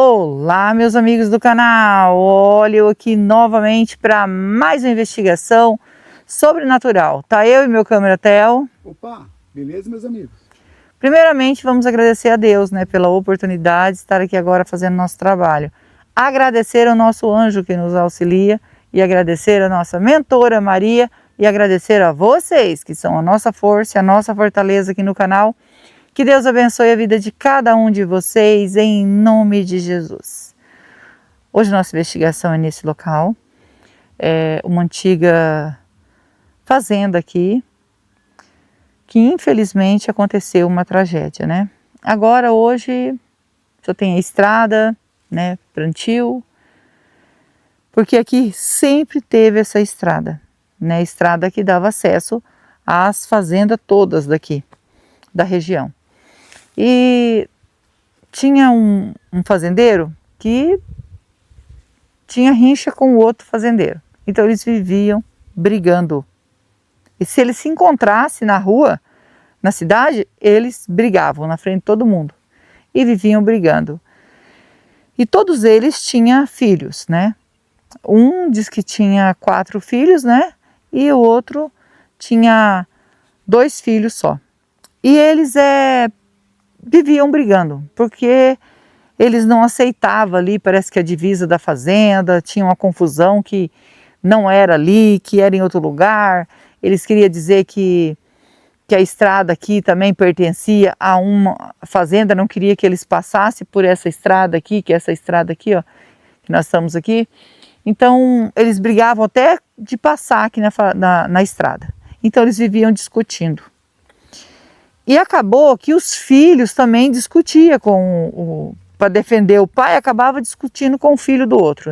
Olá, meus amigos do canal! Olha eu aqui novamente para mais uma investigação sobrenatural. Tá eu e meu câmera Theo. Opa, beleza, meus amigos? Primeiramente, vamos agradecer a Deus, pela oportunidade de estar aqui agora fazendo nosso trabalho. Agradecer ao nosso anjo que nos auxilia e agradecer a nossa mentora Maria e agradecer a vocês que são a nossa força, a nossa fortaleza aqui no canal. Que Deus abençoe a vida de cada um de vocês, em nome de Jesus. Hoje nossa investigação é nesse local, é uma antiga fazenda aqui, que infelizmente aconteceu uma tragédia, Agora, hoje, só tem a estrada, plantio, porque aqui sempre teve essa estrada, estrada que dava acesso às fazendas todas daqui, da região. E tinha um fazendeiro que tinha rincha com o outro fazendeiro. Então eles viviam brigando. E se eles se encontrassem na rua, na cidade, eles brigavam na frente de todo mundo. E viviam brigando. E todos eles tinham filhos, Um diz que tinha 4 filhos, E o outro tinha 2 filhos só. E eles viviam brigando, porque eles não aceitavam ali, parece que a divisa da fazenda, tinha uma confusão que não era ali, que era em outro lugar. Eles queriam dizer que a estrada aqui também pertencia a uma fazenda, não queria que eles passassem por essa estrada aqui, que é essa estrada aqui, ó, que nós estamos aqui. Então eles brigavam até de passar aqui na estrada. Então eles viviam discutindo. E acabou que os filhos também discutiam para defender o pai, acabava discutindo com o filho do outro,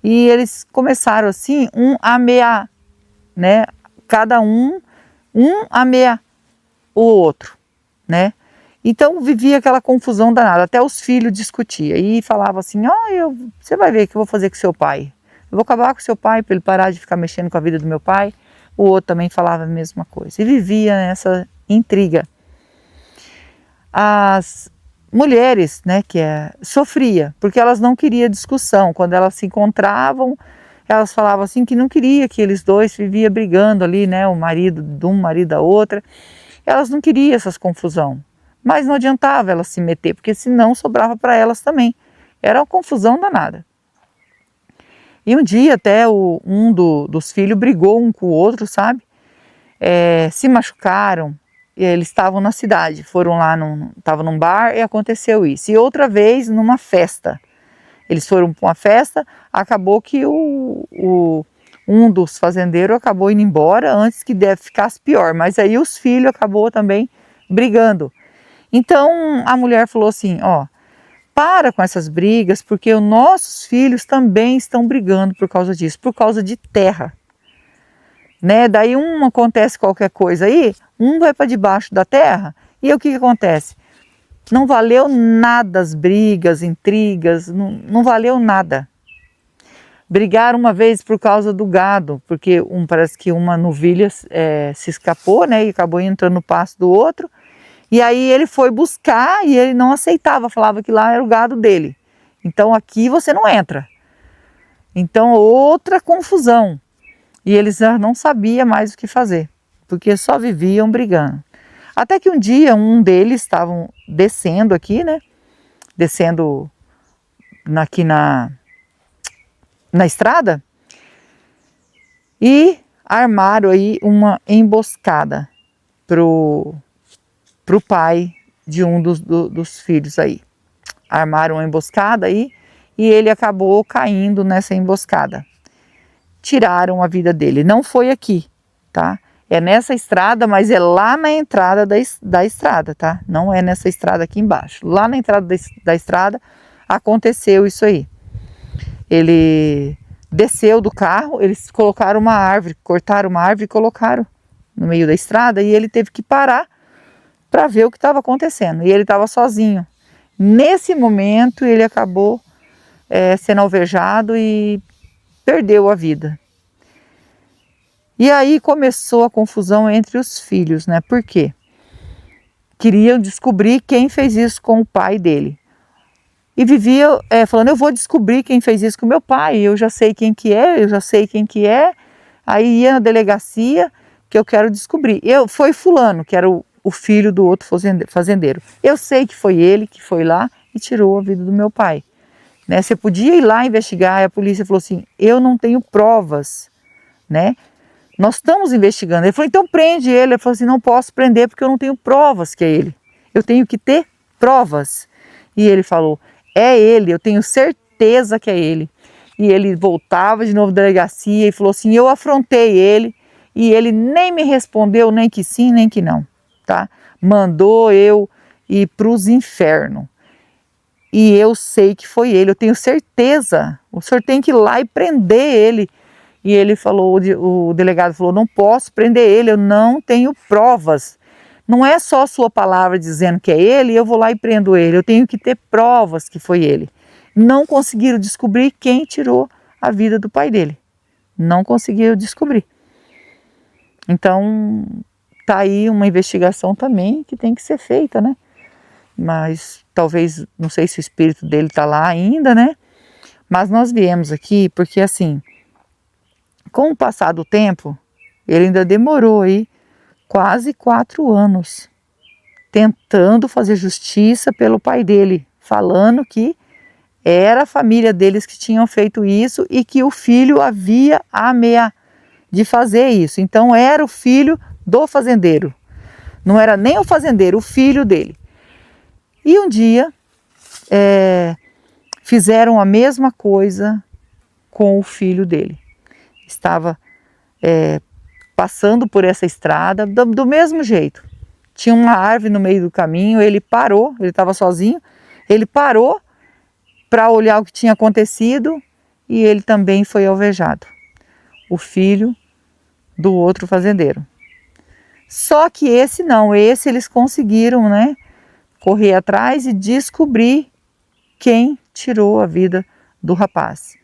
E eles começaram assim, um a ameaçar, Cada um ameaçar o outro, Então vivia aquela confusão danada, até os filhos discutiam e falavam assim, você vai ver o que eu vou fazer com seu pai. Eu vou acabar com seu pai para ele parar de ficar mexendo com a vida do meu pai. O outro também falava a mesma coisa e vivia nessa intriga. As mulheres, sofria, porque elas não queriam discussão. Quando elas se encontravam, elas falavam assim que não queria que eles dois viviam brigando ali, o marido de um, marido da outra. Elas não queriam essas confusão, mas não adiantava elas se meter, porque senão sobrava para elas também. Era uma confusão danada. E um dia até dos filhos brigou um com o outro, sabe? Se machucaram. Eles estavam na cidade, foram lá, estavam num bar e aconteceu isso. E outra vez numa festa. Eles foram para uma festa, acabou que um dos fazendeiros acabou indo embora antes que ficasse pior. Mas aí os filhos acabou também brigando. Então a mulher falou assim, para com essas brigas, porque os nossos filhos também estão brigando por causa disso, por causa de terra. Daí acontece qualquer coisa aí, um vai para debaixo da terra, e o que acontece? Não valeu nada as brigas, intrigas, não valeu nada. Brigaram uma vez por causa do gado, porque parece que uma novilha se escapou, e acabou entrando no pasto do outro, e aí ele foi buscar e ele não aceitava, falava que lá era o gado dele. Então aqui você não entra. Então outra confusão. E eles já não sabiam mais o que fazer, porque só viviam brigando. Até que um dia um deles estavam descendo aqui, Descendo aqui na estrada e armaram aí uma emboscada pro pai de um dos filhos aí. Armaram uma emboscada aí e ele acabou caindo nessa emboscada. Tiraram a vida dele. Não foi aqui, tá? É nessa estrada, mas é lá na entrada da estrada, tá? Não é nessa estrada aqui embaixo. Lá na entrada da estrada aconteceu isso aí. Ele desceu do carro, eles colocaram uma árvore, cortaram uma árvore e colocaram no meio da estrada e ele teve que parar para ver o que estava acontecendo. E ele estava sozinho. Nesse momento ele acabou sendo alvejado e perdeu a vida. E aí começou a confusão entre os filhos, Por quê? Queriam descobrir quem fez isso com o pai dele. e vivia falando, eu vou descobrir quem fez isso com meu pai, eu já sei quem que é, eu já sei quem que é. Aí ia na delegacia que eu quero descobrir. Foi fulano, que era o filho do outro fazendeiro. Eu sei que foi ele que foi lá e tirou a vida do meu pai. Né? Você podia ir lá investigar, e a polícia falou assim, eu não tenho provas, né? Nós estamos investigando. Ele falou, então prende ele. Ele falou assim, não posso prender porque eu não tenho provas que é ele. Eu tenho que ter provas. E ele falou, é ele, eu tenho certeza que é ele. E ele voltava de novo à delegacia e falou assim, eu afrontei ele e ele nem me respondeu nem que sim, nem que não, tá? Mandou eu ir para os infernos. E eu sei que foi ele, eu tenho certeza. O senhor tem que ir lá e prender ele. E ele falou, o delegado falou, não posso prender ele, eu não tenho provas. Não é só a sua palavra dizendo que é ele, eu vou lá e prendo ele. Eu tenho que ter provas que foi ele. Não conseguiram descobrir quem tirou a vida do pai dele. Não conseguiram descobrir. Então, tá aí uma investigação também que tem que ser feita, né? Mas talvez, não sei se o espírito dele tá lá ainda, né? Mas nós viemos aqui porque assim, com o passar do tempo, ele ainda demorou aí quase 4 anos tentando fazer justiça pelo pai dele, falando que era a família deles que tinham feito isso e que o filho havia de fazer isso. Então era o filho do fazendeiro, não era nem o fazendeiro, o filho dele. E um dia fizeram a mesma coisa com o filho dele. Estava passando por essa estrada do mesmo jeito. Tinha uma árvore no meio do caminho, ele parou, ele estava sozinho, ele parou para olhar o que tinha acontecido e ele também foi alvejado. O filho do outro fazendeiro. Só que esse não, esse eles conseguiram, né, correr atrás e descobrir quem tirou a vida do rapaz.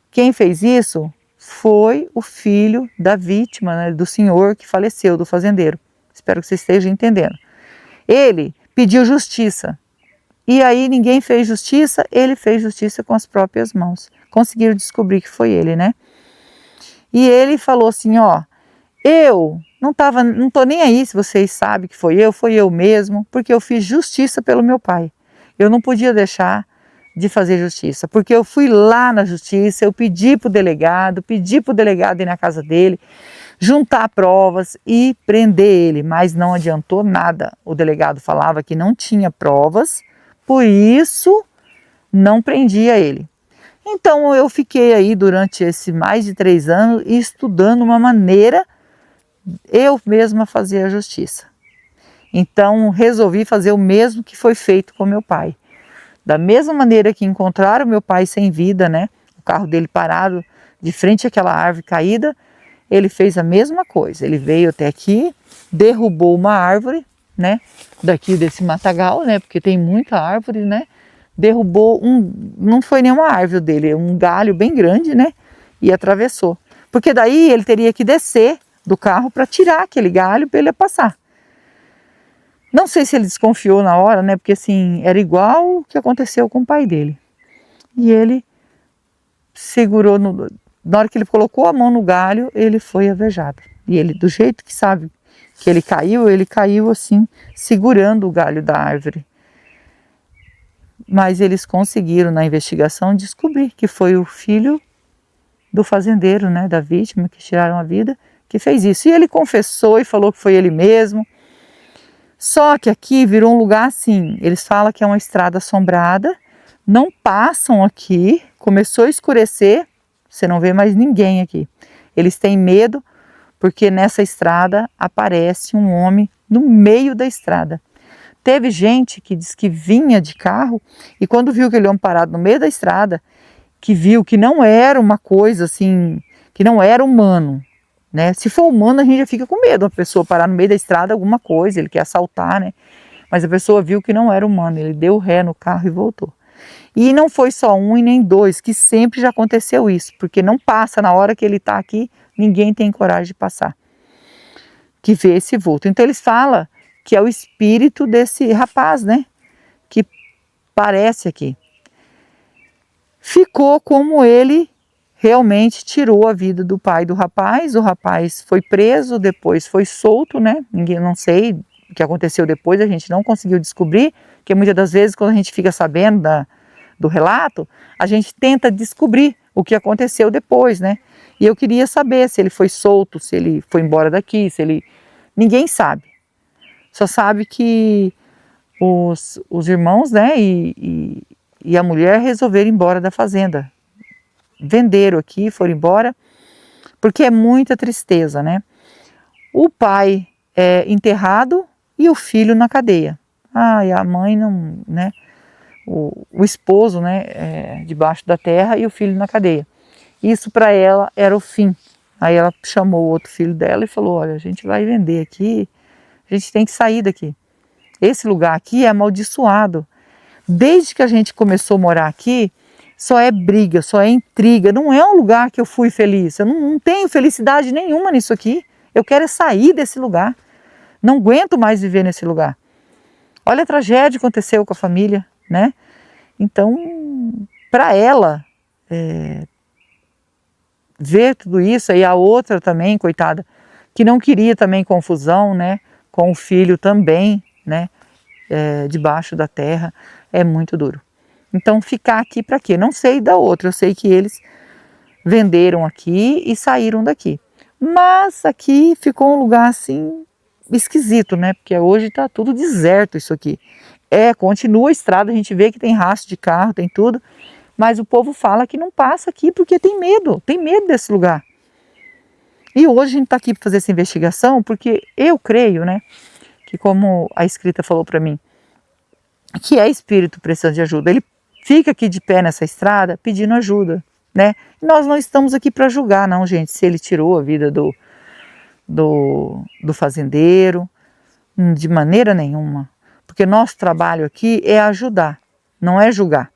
Quem fez isso foi o filho da vítima, né, do senhor que faleceu, do fazendeiro. Espero que você esteja entendendo. Ele pediu justiça. E aí ninguém fez justiça, ele fez justiça com as próprias mãos. Conseguiram descobrir que foi ele, né? E ele falou assim, ó, eu não tô nem aí se vocês sabem que foi eu mesmo, porque eu fiz justiça pelo meu pai. Eu não podia deixar de fazer justiça, porque eu fui lá na justiça, eu pedi para o delegado ir na casa dele, juntar provas e prender ele, mas não adiantou nada. O delegado falava que não tinha provas, por isso não prendia ele. Então eu fiquei aí durante esse mais de 3 anos estudando uma maneira eu mesma fazer a justiça. Então resolvi fazer o mesmo que foi feito com meu pai. Da mesma maneira que encontraram meu pai sem vida, né? O carro dele parado de frente àquela árvore caída, ele fez a mesma coisa. Ele veio até aqui, derrubou uma árvore, né? Daqui desse matagal, né? Porque tem muita árvore, né? Derrubou não foi nenhuma árvore dele, um galho bem grande, né? E atravessou. Porque daí ele teria que descer do carro para tirar aquele galho para ele passar. Não sei se ele desconfiou na hora, né? Porque assim, era igual o que aconteceu com o pai dele. E ele segurou, na hora que ele colocou a mão no galho, ele foi alvejado. E ele, do jeito que sabe que ele caiu assim, segurando o galho da árvore. Mas eles conseguiram na investigação descobrir que foi o filho do fazendeiro, né? Da vítima que tiraram a vida, que fez isso. E ele confessou e falou que foi ele mesmo. Só que aqui virou um lugar assim, eles falam que é uma estrada assombrada, não passam aqui, começou a escurecer, você não vê mais ninguém aqui. Eles têm medo porque nessa estrada aparece um homem no meio da estrada. Teve gente que diz que vinha de carro e quando viu aquele homem parado no meio da estrada, que viu que não era uma coisa assim, que não era humano. Né? Se for humano, a gente já fica com medo, a pessoa parar no meio da estrada, alguma coisa, ele quer assaltar, né? Mas a pessoa viu que não era humano, ele deu ré no carro e voltou. E não foi só um e nem dois, que sempre já aconteceu isso, porque não passa na hora que ele está aqui, ninguém tem coragem de passar, que vê esse vulto. Então eles falam que é o espírito desse rapaz, né? Que parece aqui. ficou como ele realmente tirou a vida do pai do rapaz. O rapaz foi preso, depois foi solto, né? Ninguém, não sei o que aconteceu depois, a gente não conseguiu descobrir, porque muitas das vezes quando a gente fica sabendo do relato, a gente tenta descobrir o que aconteceu depois, né? E eu queria saber se ele foi solto, se ele foi embora daqui, se ele... Ninguém sabe. Só sabe que os irmãos, né, e a mulher resolveram ir embora da fazenda. Venderam aqui, foram embora, porque é muita tristeza, né? O pai é enterrado e o filho na cadeia. Ah, e a mãe não, né? O esposo, né, debaixo da terra e o filho na cadeia. Isso para ela era o fim. Aí ela chamou o outro filho dela e falou: olha, a gente vai vender aqui, a gente tem que sair daqui. Esse lugar aqui é amaldiçoado. Desde que a gente começou a morar aqui, só é briga, só é intriga. Não é um lugar que eu fui feliz. Eu não tenho felicidade nenhuma nisso aqui. Eu quero sair desse lugar. Não aguento mais viver nesse lugar. Olha a tragédia que aconteceu com a família, né? Então, para ela ver tudo isso, aí a outra também, coitada, que não queria também confusão, né? Com o filho também, né? Debaixo da terra, é muito duro. Então ficar aqui para quê? Não sei da outra, eu sei que eles venderam aqui e saíram daqui. Mas aqui ficou um lugar assim esquisito, né? Porque hoje está tudo deserto isso aqui. Continua a estrada, a gente vê que tem rastro de carro, tem tudo, mas o povo fala que não passa aqui porque tem medo desse lugar. E hoje a gente está aqui para fazer essa investigação porque eu creio, né? Que como a escrita falou para mim, que é espírito precisando de ajuda. Ele fica aqui de pé nessa estrada pedindo ajuda, né? E nós não estamos aqui para julgar, não, gente, se ele tirou a vida do fazendeiro, de maneira nenhuma. Porque nosso trabalho aqui é ajudar, não é julgar.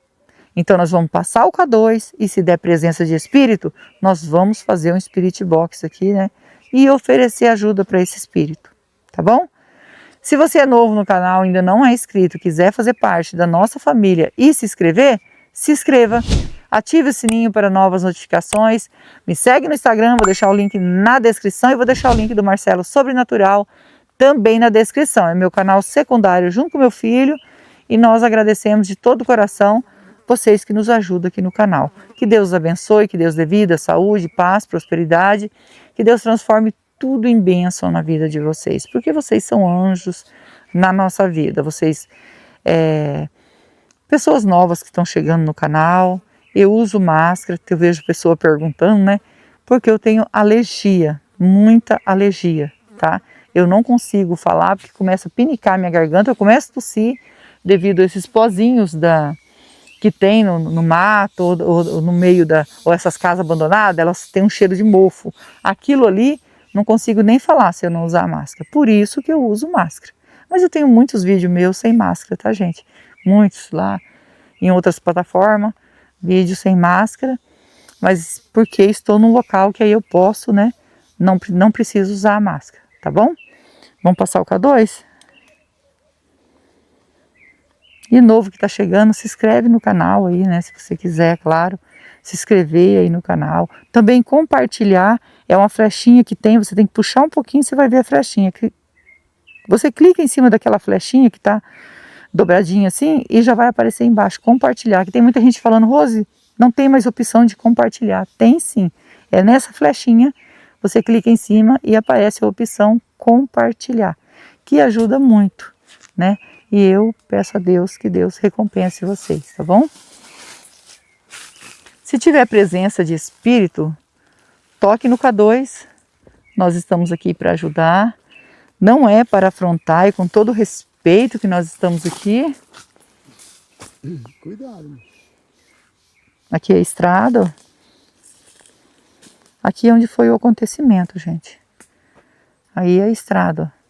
Então nós vamos passar o K2 e se der presença de espírito, nós vamos fazer um spirit box aqui, né? E oferecer ajuda para esse espírito, tá bom? Se você é novo no canal, ainda não é inscrito, quiser fazer parte da nossa família e se inscrever, se inscreva, ative o sininho para novas notificações, me segue no Instagram, vou deixar o link na descrição e vou deixar o link do Marcelo Sobrenatural também na descrição. É meu canal secundário junto com meu filho e nós agradecemos de todo o coração vocês que nos ajudam aqui no canal. Que Deus os abençoe, que Deus dê vida, saúde, paz, prosperidade, que Deus transforme tudo em bênção na vida de vocês, porque vocês são anjos na nossa vida. Vocês, pessoas novas que estão chegando no canal, eu uso máscara, eu vejo pessoa perguntando, né? Porque eu tenho alergia, muita alergia, tá? Eu não consigo falar porque começa a pinicar minha garganta, eu começo a tossir devido a esses pozinhos que tem no mato ou no meio ou essas casas abandonadas, elas têm um cheiro de mofo. Aquilo ali, não consigo nem falar se eu não usar máscara. Por isso que eu uso máscara. Mas eu tenho muitos vídeos meus sem máscara, tá, gente? Muitos lá em outras plataformas, vídeos sem máscara. Mas porque estou num local que aí eu posso, né? Não preciso usar a máscara, tá bom? Vamos passar o K2? E novo que tá chegando, se inscreve no canal aí, né? Se você quiser, claro. Se inscrever aí no canal. Também compartilhar, é uma flechinha que tem, você tem que puxar um pouquinho, você vai ver a flechinha. Você clica em cima daquela flechinha que tá dobradinha assim e já vai aparecer embaixo, compartilhar. Que tem muita gente falando, Rose, não tem mais opção de compartilhar. Tem sim, é nessa flechinha, você clica em cima e aparece a opção compartilhar, que ajuda muito, né? E eu peço a Deus que Deus recompense vocês, tá bom? Se tiver presença de espírito, toque no K2, nós estamos aqui para ajudar, não é para afrontar e com todo o respeito que nós estamos aqui. Cuidado. Aqui é a estrada, ó. Aqui é onde foi o acontecimento, gente. Aí é a estrada, ó.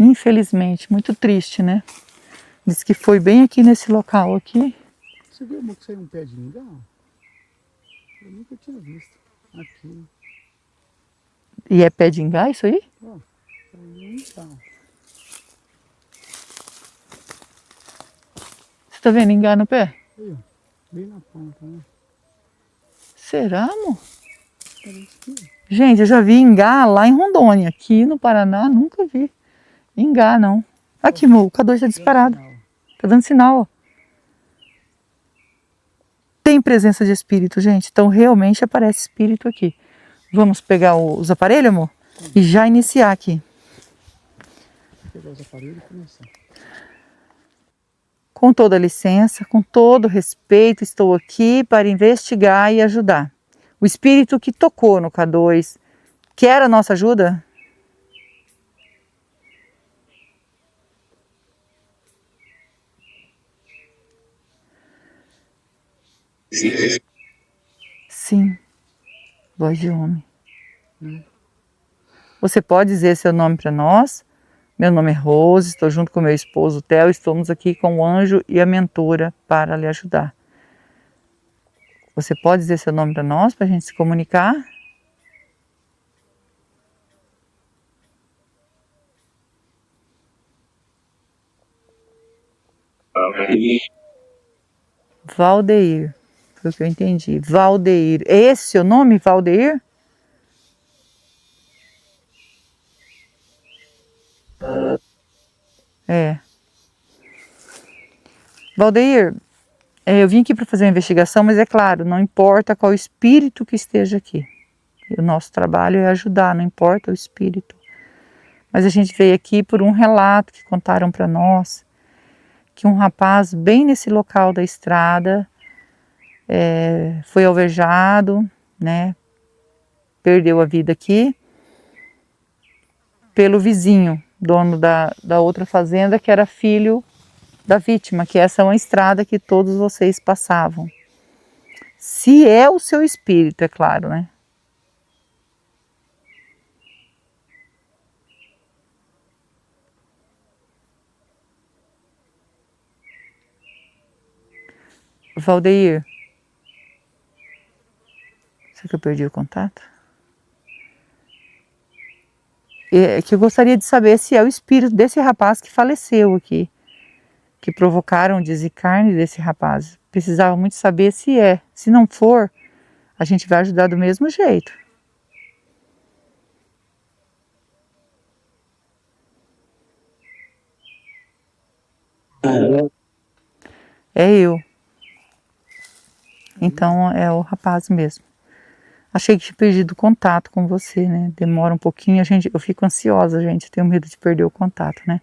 Infelizmente, muito triste, né? Diz que foi bem aqui nesse local aqui. Você viu que saiu um pé de ingá? Eu nunca tinha visto. Aqui. E é pé de ingá isso aí? Ó, saiu um ingá. Você tá vendo ingá no pé? Aí, ó. Bem na ponta, né? Será, amor? Parece que Gente, eu já vi ingá lá em Rondônia. Aqui no Paraná, nunca vi ingá, não. Aqui, amor, o K2 tá disparado. sinal. Tá dando sinal, ó. Tem presença de espírito, gente. Então, realmente aparece espírito aqui. Vamos pegar os aparelhos, amor? E já iniciar aqui. Vou pegar os aparelhos e começar. Com toda licença, com todo respeito, estou aqui para investigar e ajudar. O espírito que tocou no K2 quer a nossa ajuda? Sim, voz de homem. Você pode dizer seu nome para nós? Meu nome é Rose, estou junto com meu esposo Theo, estamos aqui com o anjo e a mentora para lhe ajudar. Você pode dizer seu nome para nós, para a gente se comunicar? Valdeir, foi o que eu entendi. Valdeir, é esse seu nome, Valdeir? É. Valdeir, eu vim aqui para fazer uma investigação, mas é claro, não importa qual espírito que esteja aqui. O nosso trabalho é ajudar, não importa o espírito. Mas a gente veio aqui por um relato que contaram para nós, que um rapaz bem nesse local da estrada foi alvejado, né? Perdeu a vida aqui pelo vizinho, dono da outra fazenda, que era filho da vítima, que essa é uma estrada que todos vocês passavam. Se é o seu espírito, é claro, né? Valdeir, será que eu perdi o contato? É que eu gostaria de saber se é o espírito desse rapaz que faleceu aqui, que provocaram o desencarne desse rapaz. Precisava muito saber se é. Se não for, a gente vai ajudar do mesmo jeito. É eu. Então é o rapaz mesmo. Achei que tinha perdido o contato com você, né? Demora um pouquinho, eu fico ansiosa, gente. Eu tenho medo de perder o contato, né?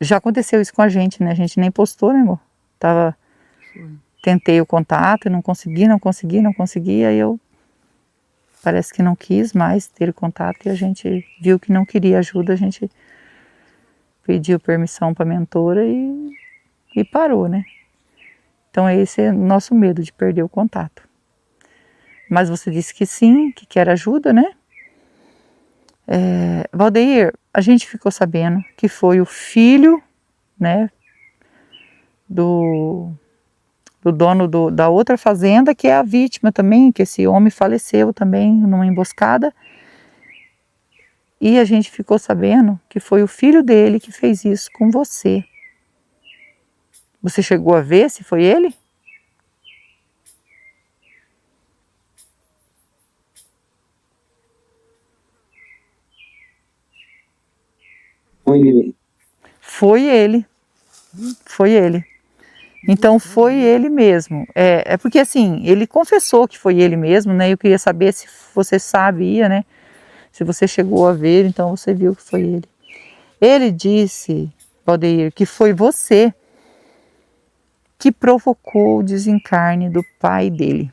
Já aconteceu isso com a gente, né? A gente nem postou, né, amor? Tentei o contato e não consegui. Aí eu parece que não quis mais ter o contato e a gente viu que não queria ajuda, a gente pediu permissão para a mentora e parou, né? Então esse é o nosso medo de perder o contato. Mas você disse que sim, que quer ajuda, né? Valdeir, a gente ficou sabendo que foi o filho, né, do dono da outra fazenda, que é a vítima também, que esse homem faleceu também numa emboscada. E a gente ficou sabendo que foi o filho dele que fez isso com você. Você chegou a ver se foi ele? Foi ele. Foi ele. Foi ele. Então foi ele mesmo. É porque assim, ele confessou que foi ele mesmo, né? Eu queria saber se você sabia, né? Se você chegou a ver, então você viu que foi ele. Ele disse, Valdeir, que foi você que provocou o desencarne do pai dele.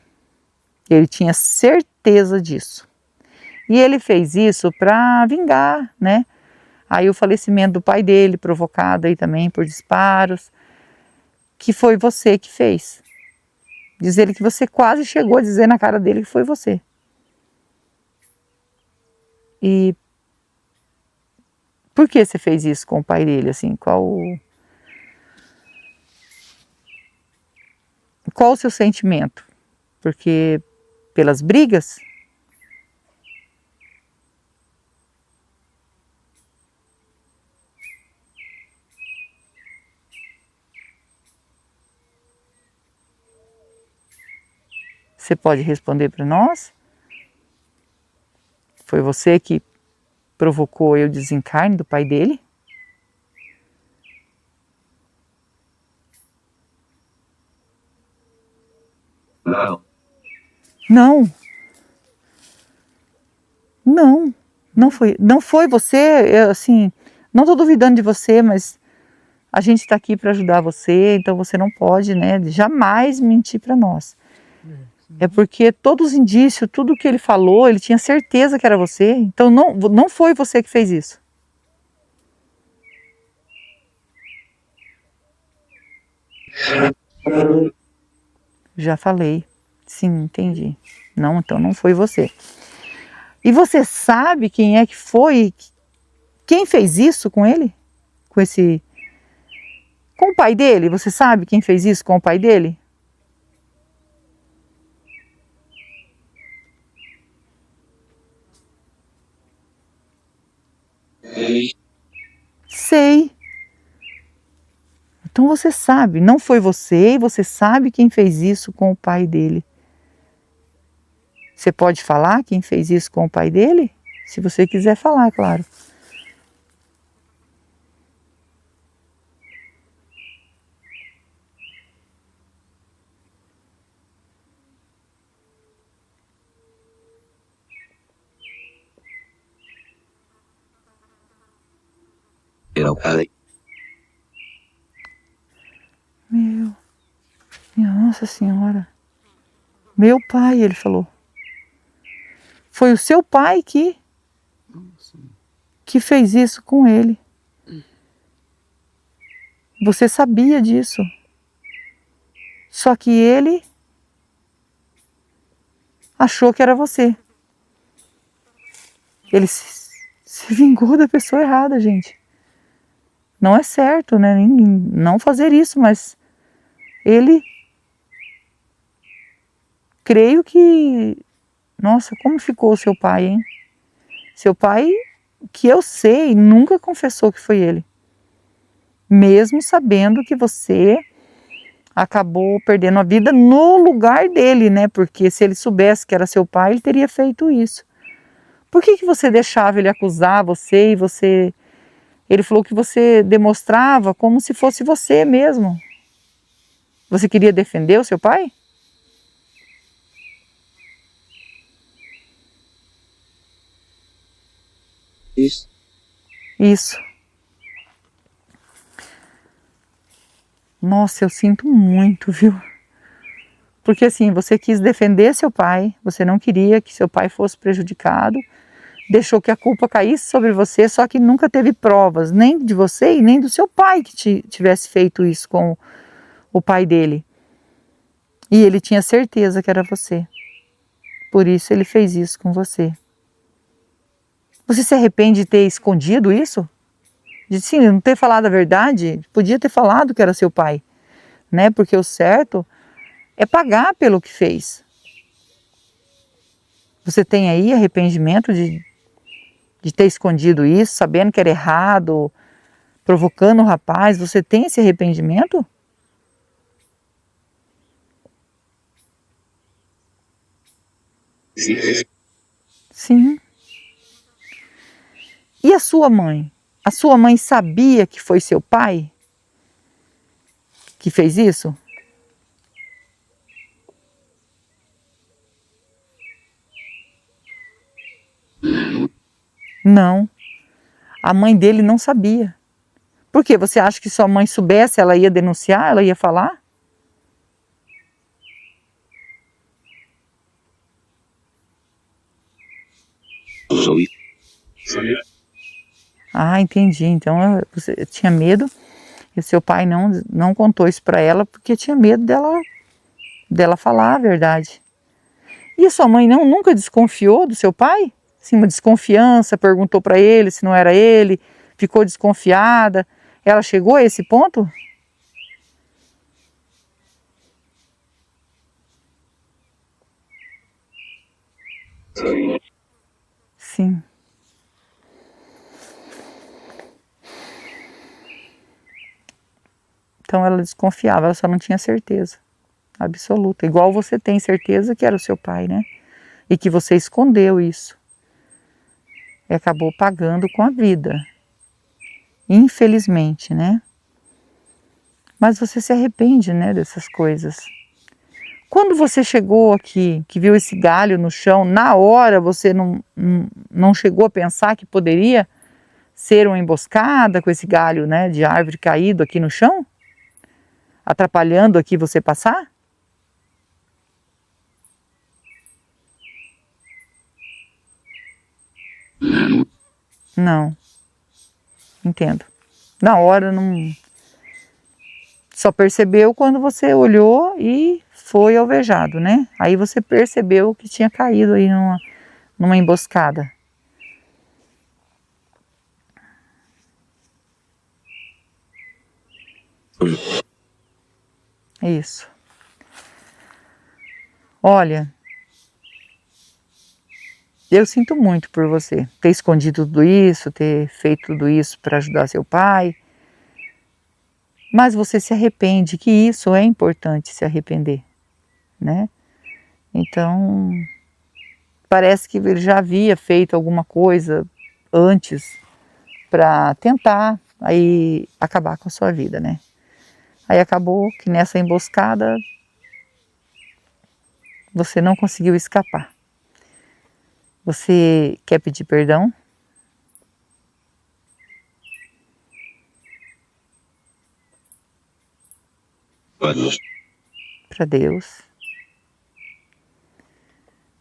Ele tinha certeza disso. E ele fez isso para vingar, né? Aí o falecimento do pai dele, provocado aí também por disparos, que foi você que fez. Diz ele que você quase chegou a dizer na cara dele que foi você. E por que você fez isso com o pai dele, assim? Qual o seu sentimento? Porque pelas brigas? Você pode responder para nós? Foi você que provocou o desencarne do pai dele? Não. Não. Não. Não foi você, assim, não estou duvidando de você, mas a gente está aqui para ajudar você, então você não pode, né, jamais mentir para nós. É porque todos os indícios, tudo que ele falou, ele tinha certeza que era você, então não foi você que fez isso. Já falei. Sim, entendi. Não, então não foi você. E você sabe quem é que foi? Quem fez isso com ele? Com o pai dele? Você sabe quem fez isso com o pai dele? Sei. Então você sabe, não foi você e você sabe quem fez isso com o pai dele. Você pode falar quem fez isso com o pai dele? Se você quiser falar, claro. Era o pai. Minha Nossa Senhora. Meu pai, ele falou. Foi o seu pai Nossa. que fez isso com ele. Você sabia disso. Só que ele achou que era você. Ele se vingou da pessoa errada, gente. Não é certo, né? Não fazer isso, mas ele... Creio que... Nossa, como ficou o seu pai, hein? Seu pai, que eu sei, nunca confessou que foi ele. Mesmo sabendo que você acabou perdendo a vida no lugar dele, né? Porque se ele soubesse que era seu pai, ele teria feito isso. Por que você deixava ele acusar você e você... Ele falou que você demonstrava como se fosse você mesmo. Você queria defender o seu pai? Isso. Isso. Nossa, eu sinto muito, viu? Porque assim, você quis defender seu pai, você não queria que seu pai fosse prejudicado, deixou que a culpa caísse sobre você, só que nunca teve provas, nem de você e nem do seu pai que tivesse feito isso com o pai dele. E ele tinha certeza que era você. Por isso ele fez isso com você. Você se arrepende de ter escondido isso? De sim, não ter falado a verdade? Podia ter falado que era seu pai, né? Porque o certo é pagar pelo que fez. Você tem aí arrependimento de ter escondido isso, sabendo que era errado, provocando o rapaz? Você tem esse arrependimento? Sim. E a sua mãe? A sua mãe sabia que foi seu pai que fez isso? Não. A mãe dele não sabia. Por quê? Você acha que sua mãe soubesse, ela ia denunciar, ela ia falar? Ah, entendi. Então você tinha medo e seu pai não contou isso para ela porque tinha medo dela falar a verdade. E a sua mãe nunca desconfiou do seu pai? Sim, uma desconfiança, perguntou para ele se não era ele, ficou desconfiada. Ela chegou a esse ponto? Sim. Então ela desconfiava, ela só não tinha certeza. absoluta. Igual você tem certeza que era o seu pai, né? E que você escondeu isso. E acabou pagando com a vida. Infelizmente, né? Mas você se arrepende, né, dessas coisas. Quando você chegou aqui, que viu esse galho no chão, na hora você não chegou a pensar que poderia ser uma emboscada com esse galho, né, de árvore caído aqui no chão? Atrapalhando aqui você passar? Não. Entendo. Na hora não... Só percebeu quando você olhou e foi alvejado, né? Aí você percebeu que tinha caído aí numa emboscada. Isso. Olha, eu sinto muito por você ter escondido tudo isso, ter feito tudo isso para ajudar seu pai. Mas você se arrepende, que isso é importante se arrepender, né? Então, parece que ele já havia feito alguma coisa antes para tentar aí acabar com a sua vida, né? Aí acabou que nessa emboscada você não conseguiu escapar. Você quer pedir perdão? Para Deus.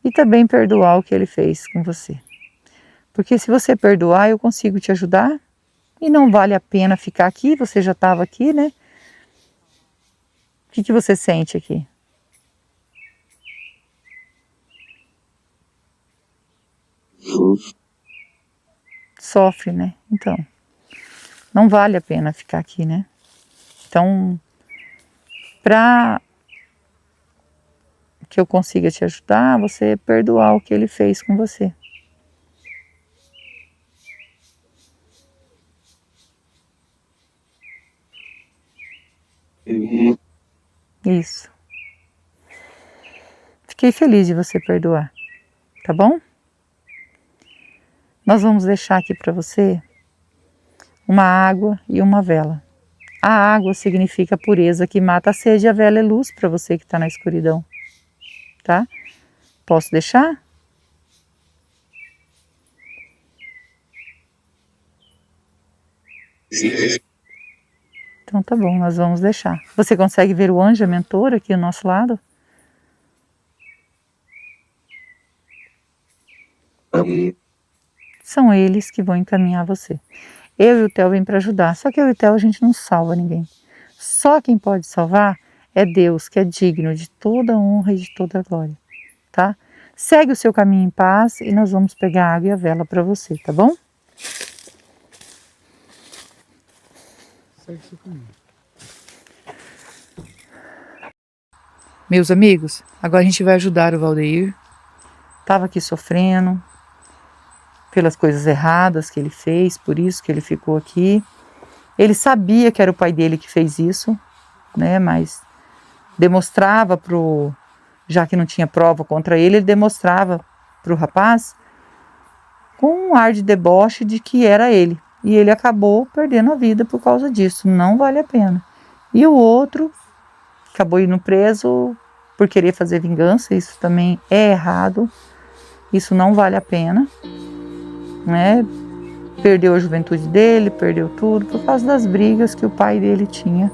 E também perdoar o que ele fez com você. Porque se você perdoar, eu consigo te ajudar. E não vale a pena ficar aqui, você já estava aqui, né? O que você sente aqui? Sofre, né? Então, não vale a pena ficar aqui, né? Então, para que eu consiga te ajudar, você perdoar o que ele fez com você. Isso. Fiquei feliz de você perdoar, tá bom? Nós vamos deixar aqui para você uma água e uma vela. A água significa pureza que mata a sede, e a vela é luz para você que está na escuridão, tá? Posso deixar? Então tá bom, nós vamos deixar. Você consegue ver o anjo, a mentora aqui ao nosso lado? São eles que vão encaminhar você. Eu e o Theo vêm para ajudar, só que eu e o Theo a gente não salva ninguém. Só quem pode salvar é Deus, que é digno de toda honra e de toda glória, tá? Segue o seu caminho em paz e nós vamos pegar a água e a vela para você, tá bom? Segue o seu caminho. Meus amigos, agora a gente vai ajudar o Valdeir. Estava aqui sofrendo pelas coisas erradas que ele fez, por isso que ele ficou aqui. Ele sabia que era o pai dele que fez isso, né? Mas demonstrava já que não tinha prova contra ele, ele demonstrava para o rapaz com um ar de deboche de que era ele. E ele acabou perdendo a vida por causa disso. Não vale a pena. E o outro acabou indo preso por querer fazer vingança. Isso também é errado. Isso não vale a pena, né? Perdeu a juventude dele, perdeu tudo por causa das brigas que o pai dele tinha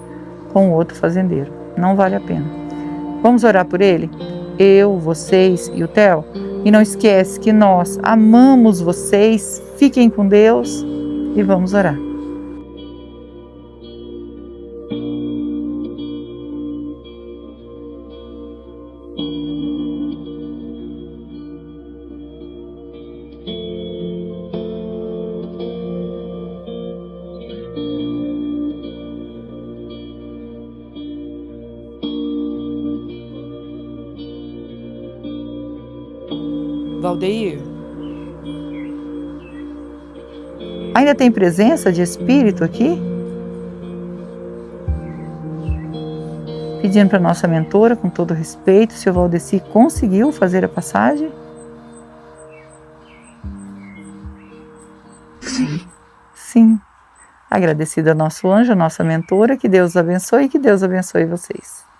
com o outro fazendeiro. Não vale a pena. Vamos orar por ele? Eu, vocês e o Theo. E não esquece que nós amamos vocês. Fiquem com Deus e vamos orar. Valdeir, ainda tem presença de espírito aqui? Pedindo para nossa mentora, com todo respeito, se o Valdeci conseguiu fazer a passagem? Sim. Sim. Agradecida ao nosso anjo, a nossa mentora, que Deus abençoe e que Deus abençoe vocês.